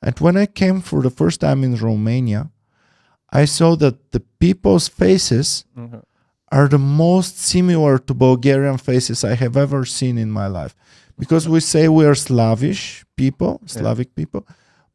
And when I came for the first time in Romania, I saw that the people's faces are the most similar to Bulgarian faces I have ever seen in my life. Because we say we are Slavic people,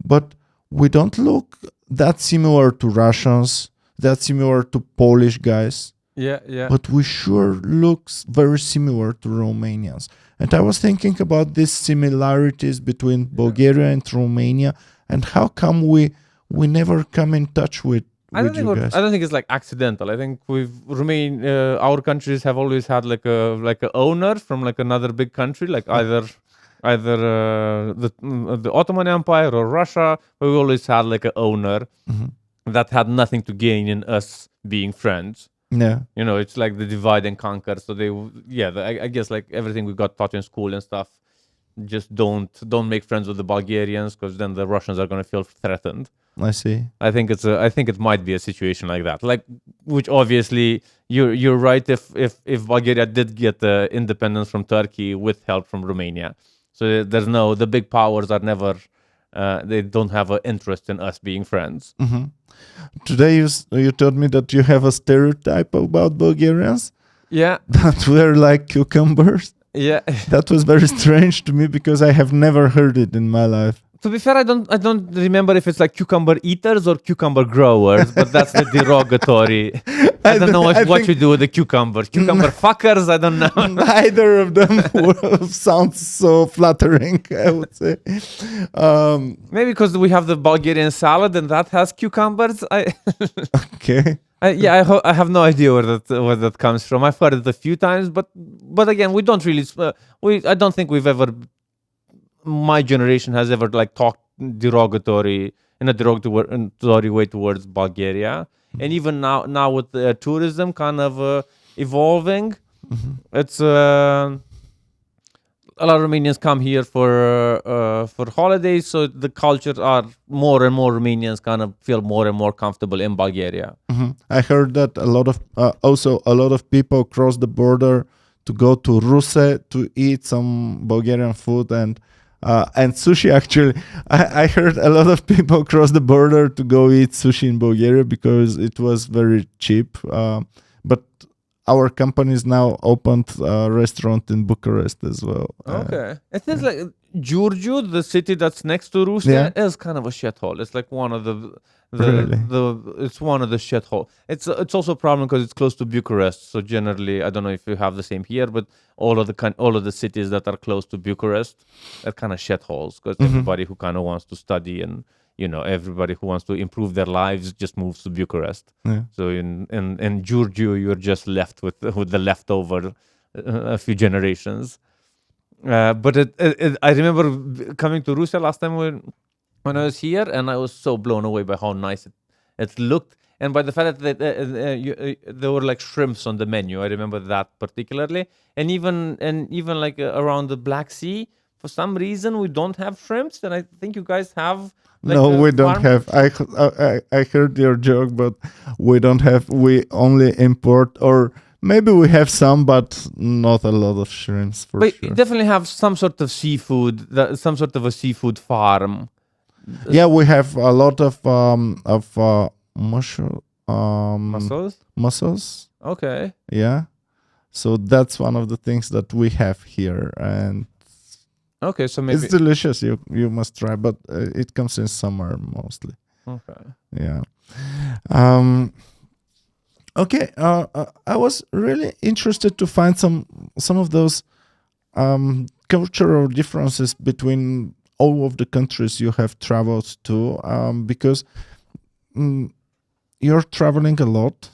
but we don't look that similar to Russians, that similar to Polish guys. Yeah. But we sure look very similar to Romanians. And I was thinking about these similarities between Bulgaria and Romania, and how come we never come in touch with you guys? I don't think it's like accidental. I think our countries have always had like a owner from like another big country, like either the Ottoman Empire or Russia. We always had like an owner that had nothing to gain in us being friends. Yeah. You know, it's like the divide and conquer. So I guess like everything we got taught in school and stuff, just don't make friends with the Bulgarians, because then the Russians are going to feel threatened. I see. I think it might be a situation like that. Like, which obviously you're right if Bulgaria did get independence from Turkey with help from Romania. So the big powers are never they don't have an interest in us being friends. Mm-hmm. Today you told me that you have a stereotype about Bulgarians. Yeah. That we're like cucumbers. Yeah. That was very strange to me because I have never heard it in my life. To be fair, I don't remember if it's like cucumber eaters or cucumber growers, but that's the derogatory. I don't know what you do with the cucumbers. Cucumber fuckers, I don't know. Neither of them sounds so flattering, I would say. Maybe because we have the Bulgarian salad and that has cucumbers. Okay. I have no idea where that comes from. I've heard it a few times, but again, we don't really. I don't think we've ever. My generation has ever like talked in a derogatory way towards Bulgaria, and even now with the tourism kind of evolving, it's a lot of Romanians come here for holidays, so the cultures are more and more Romanians kind of feel more and more comfortable in Bulgaria. I heard that a lot of people cross the border to go to Ruse to eat some Bulgarian food and sushi. Actually, I heard a lot of people cross the border to go eat sushi in Bulgaria because it was very cheap. But our company's now opened a restaurant in Bucharest as well. Okay. It is like Giurgiu, the city that's next to Russia, is kind of a shithole. It's like one of it's one of the shithole. It's also a problem because it's close to Bucharest. So generally, I don't know if you have the same here, but all of the cities that are close to Bucharest are kind of shitholes because everybody who kind of wants to study and everybody who wants to improve their lives just moves to Bucharest. Yeah. So in Giurgiu, you're just left with the leftover a few generations. But I remember coming to Russia last time when I was here, and I was so blown away by how nice it looked, and by the fact that there were like shrimps on the menu. I remember that particularly, and even like around the Black Sea, for some reason we don't have shrimps, and I think you guys have. Like no, we don't have. I heard your joke, but we don't have. We only import, or maybe we have some, but not a lot of shrimps for but sure. You definitely have some sort of seafood, some sort of a seafood farm. Yeah, we have a lot of mussels. Okay. Yeah, so that's one of the things that we have here, and okay, so maybe it's delicious. You must try, but it comes in summer mostly. Okay. Yeah. Okay. I was really interested to find some of those cultural differences between all of the countries you have traveled to, because you're traveling a lot.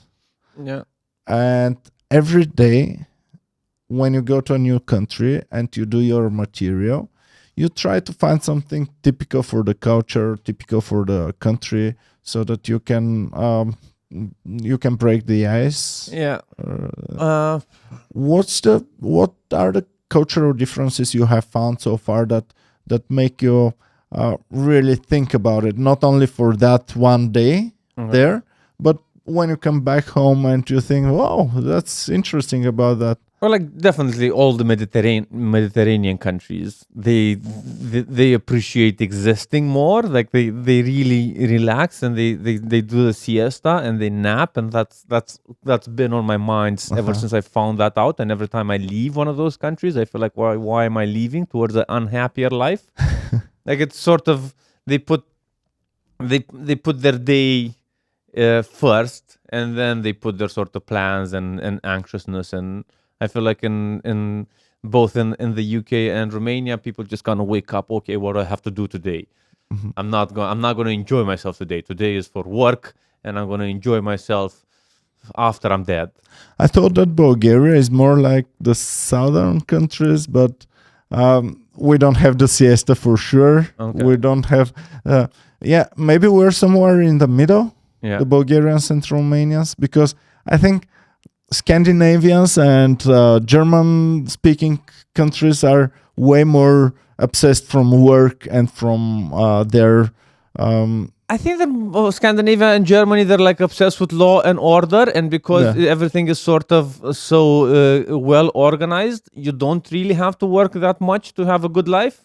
Yeah. And every day when you go to a new country and you do your material, you try to find something typical for the culture, typical for the country, so that you can break the ice. Yeah. What are the cultural differences you have found so far that make you really think about it, not only for that one day there, but when you come back home and you think, wow, that's interesting about that? Or like definitely all the Mediterranean countries, they appreciate existing more. Like they really relax and they do the siesta and they nap, and that's been on my mind ever since I found that out. And every time I leave one of those countries, I feel like why am I leaving towards an unhappier life? Like it's sort of they put their day first, and then they put their sort of plans and anxiousness. And I feel like in both in the UK and Romania, people just kind of wake up. Okay, what do I have to do today? I'm not going to enjoy myself today. Today is for work, and I'm going to enjoy myself after I'm dead. I thought that Bulgaria is more like the southern countries, but we don't have the siesta for sure. Okay. We don't have. Maybe we're somewhere in the middle. Yeah. The Bulgarians and Romanians, because I think Scandinavians and German-speaking countries are way more obsessed from work and from their. I think that Scandinavia and Germany, they're like obsessed with law and order, and because everything is sort of so well organized, you don't really have to work that much to have a good life.